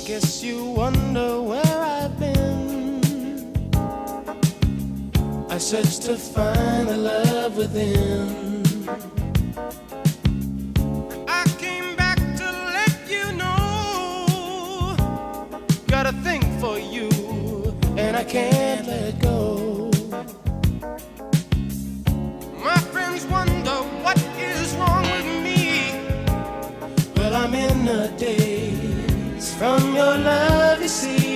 Guess you wonder where I've been. I searched to find the love within. I came back to let you know, got a thing for you, and I can't let go. My friends wonder what is wrong with me. Well, I'm in a daze from your love, you see.